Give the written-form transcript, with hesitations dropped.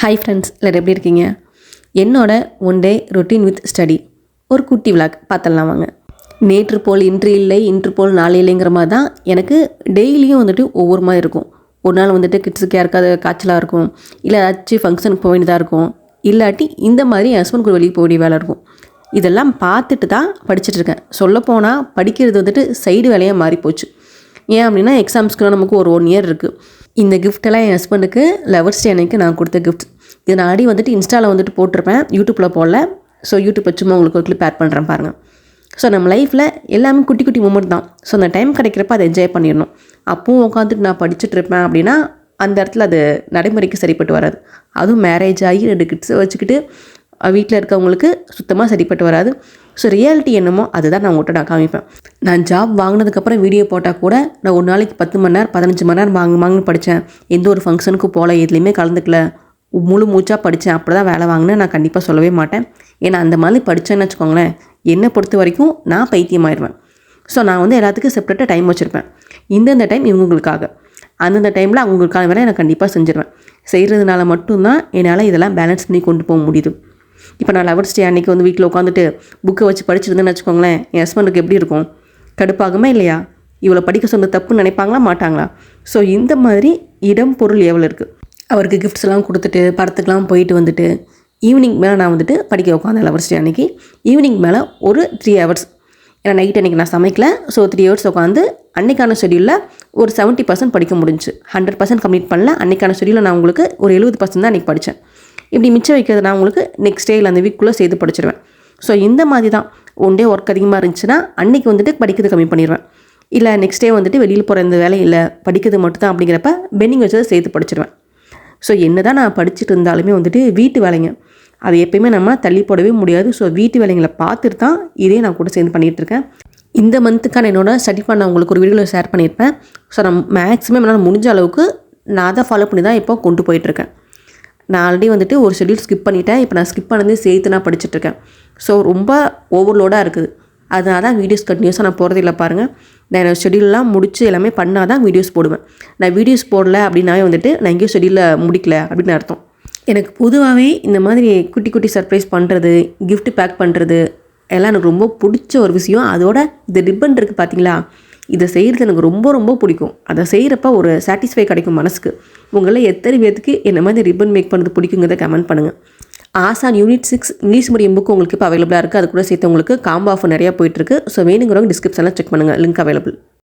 Hi friends, எல்லாரும் எப்படி இருக்கீங்க? என்னோட one day routine with study ஒரு குட்டி விளாக் பார்த்துடலாம் வாங்க. நேற்று போல் இன்று இல்லை, இன்று போல் நாளை இல்லைங்கிற மாதிரி தான் எனக்கு டெய்லியும் வந்துட்டு ஒவ்வொரு மாதிரி இருக்கும். ஒரு நாள் வந்துட்டு கிட்ஸுக்கு யாருக்காவது காய்ச்சலாக இருக்கும், இல்லை ஏதாச்சும் ஃபங்க்ஷனுக்கு போக வேண்டியதாக இருக்கும், இல்லாட்டி இந்த மாதிரி என் ஹஸ்பண்டுக்கு வெளியே போக வேண்டிய வேலை இருக்கும். இதெல்லாம் பார்த்துட்டு தான் படிச்சுட்ருக்கேன். சொல்லப்போனால் படிக்கிறது வந்துட்டு சைடு வேலையாக மாறி போச்சு. ஏன் அப்படின்னா எக்ஸாம்ஸ்க்குலாம் நமக்கு ஒரு 1 இயர் இருக்குது. இந்த கிஃப்டெல்லாம் என் ஹஸ்பண்டுக்கு லவர்ஸ் டே அன்னைக்கு நான் கொடுத்த கிஃப்ட். இது நான் அடி வந்துட்டு இன்ஸ்டாவில் வந்துட்டு போட்டிருப்பேன், யூடியூப்பில் போடல. ஸோ யூடியூப் சும்மா உங்களுக்கு ஒரு கிளிப் ஆட் பண்ணுறேன் பாருங்கள். ஸோ நம்ம லைஃப்பில் எல்லாமே குட்டி குட்டி மூமெண்ட் தான். ஸோ அந்த டைம் கிடைக்கிறப்ப அதை என்ஜாய் பண்ணிடணும். அப்பவும் உட்காந்துட்டு நான் படிச்சுட்டு இருப்பேன் அப்படின்னா அந்த இடத்துல அது நடைமுறைக்கு சரிப்பட்டு வராது. அதுவும் மேரேஜ் ஆகி 2 கிட்ஸை வச்சுக்கிட்டு வீட்டில் இருக்கவங்களுக்கு சுத்தமாக சரிப்பட்டு வராது. ஸோ ரியாலிட்டி என்னமோ அதுதான் நான் உங்கள்கிட்ட காமிப்பேன். நான் ஜாப் வாங்கினதுக்கப்புறம் வீடியோ போட்டால் கூட நான் ஒரு நாளைக்கு 10 மணி நேரம் 15 மணி நேரம் வாங்கி படித்தேன், எந்த ஒரு ஃபங்க்ஷனுக்கும் போகல, எதுலேயுமே கலந்துக்கல, முழு மூச்சாக படித்தேன், அப்படி தான் வேலை வாங்கினேன் நான் கண்டிப்பாக சொல்லவே மாட்டேன். ஏன்னா அந்த மாதிரி படித்தேன்னு வச்சுக்கோங்களேன், என்னை பொறுத்த வரைக்கும் நான் பைத்தியமாயிடுவேன். ஸோ நான் வந்து எல்லாத்துக்கும் செப்பரேட்டாக டைம் வச்சுருப்பேன். இந்தந்த டைம் இவங்களுக்காக, அந்தந்த டைமில் அவங்களுக்கான வேலை நான் கண்டிப்பாக செஞ்சுருவேன். செய்கிறதுனால மட்டும்தான் என்னால் இதெல்லாம் பேலன்ஸ் பண்ணி கொண்டு போக முடியுது. இப்போ நான் லவர்ஸ் டே அன்றைக்கி வந்து வீட்டில் உட்காந்துட்டு புக்கை வச்சு படிச்சிருந்தேன்னு வச்சுக்கோங்களேன், என் ஹஸ்பண்டுக்கு எப்படி இருக்கும்? கடுப்பாகுமா இல்லையா? இவ்வளோ படிக்க சொன்ன தப்புன்னு நினைப்பாங்களா மாட்டாங்களா? ஸோ இந்த மாதிரி இடம் பொருள் எவ்வளோ இருக்குது. அவருக்கு கிஃப்ட்ஸ் எல்லாம் கொடுத்துட்டு படத்துக்கெலாம் போயிட்டு வந்துட்டு ஈவினிங் மேலே நான் வந்துட்டு படிக்க உட்காந்தேன். லவர்ஸ் டே அன்றைக்கி ஈவினிங் மேலே ஒரு 3 ஹவர்ஸ், ஏன்னா நைட் அன்றைக்கி நான் சமைக்கல. ஸோ 3 ஹவர்ஸ் உட்காந்து அன்றைக்கான ஷெடியூலில் ஒரு 70% படிக்க முடிஞ்சு. 100% கம்ப்ளீட் பண்ணல. அன்றைக்கான ஷெடியூலில் நான் உங்களுக்கு ஒரு 70% தான் அன்றைக்கி படித்தேன். இப்படி மிச்சம் வைக்கிறது நான் உங்களுக்கு நெக்ஸ்ட் டே இல்லை அந்த வீக்குள்ளே சேர்த்து படிச்சிடுவேன். ஸோ இந்த மாதிரி தான் ஒன் டே ஒர்க் அதிகமாக இருந்துச்சுன்னா அன்றைக்கி வந்துட்டு படிக்கிறது கம்மி பண்ணிடுவேன். இல்லை நெக்ஸ்ட் டே வந்துட்டு வெளியில் போகிற இந்த வேலை இல்லை, படிக்கிறது மட்டும் தான் அப்படிங்கிறப்ப பெண்டிங் வச்சதை சேர்த்து படிச்சிடுவேன். ஸோ என்ன தான் நான் படிச்சுட்டு இருந்தாலுமே வந்துட்டு வீட்டு வேலைங்க அது எப்போயுமே நம்ம தள்ளி போடவே முடியாது. ஸோ வீட்டு வேலைங்களை பார்த்துட்டு தான் இதே நான் கூட சேர்ந்து பண்ணிகிட்ருக்கேன். இந்த மந்த்துக்கான என்னோட ஸ்டடி பண்ண உங்களுக்கு ஒரு வீடியோவில் ஷேர் பண்ணியிருப்பேன். ஸோ நான் மேக்ஸிமம் என்னால் முடிஞ்ச அளவுக்கு நான் அதை ஃபாலோ பண்ணி தான் இப்போ கொண்டு போயிட்டுருக்கேன். நான் ஆல்ரெடி வந்துட்டு ஒரு ஷெடியூல் ஸ்கிப் பண்ணிட்டேன். இப்போ நான் ஸ்கிப் பண்ணதே சேர்த்து நான் படிச்சுட்ருக்கேன். ஸோ ரொம்ப ஓவர்லோடாக இருக்குது. அதனால தான் வீடியோஸ் கண்டினியூஸாக நான் போகிறதில்ல பாருங்கள். நான் என்னோடய ஷெடியூல்லாம் முடித்து எல்லாமே பண்ணால் தான் வீடியோஸ் போடுவேன். நான் வீடியோஸ் போடல அப்படின்னாவே வந்துட்டு நான் எங்கேயும் ஷெடியூலில் முடிக்கல அப்படின்னு அர்த்தம். எனக்கு பொதுவாகவே இந்த மாதிரி குட்டி குட்டி சர்ப்ரைஸ் பண்ணுறது, கிஃப்ட் பேக் பண்ணுறது எல்லாம் எனக்கு ரொம்ப பிடிச்ச ஒரு விஷயம். அதோட இந்த ரிப்பன் இருக்குது பார்த்தீங்களா, இதை செய்கிறது எனக்கு ரொம்ப ரொம்ப பிடிக்கும். அதை செய்கிறப்ப ஒரு சாட்டிஸ்ஃபை கிடைக்கும் மனசுக்கு. உங்களில் எத்தனை பேருக்கு என்ன மாதிரி ரிப்பன் மேக் பண்ணுறது பிடிக்குங்கிறத கமெண்ட் பண்ணுங்கள். ஆசான் யூனிட் 6 இங்கிலீஷ் மீடியம் புக் உங்களுக்கு இப்போ அவைலபிளாக இருக்குது. அது கூட சேர்த்து உங்களுக்கு காம்போ ஆஃபர் நிறையா போயிட்டுருக்கு. ஸோ வேணுங்கிறவங்க டிஸ்கிரிப்ஷனில் செக் பண்ணுங்கள், லிங்க் அவைலபிள்.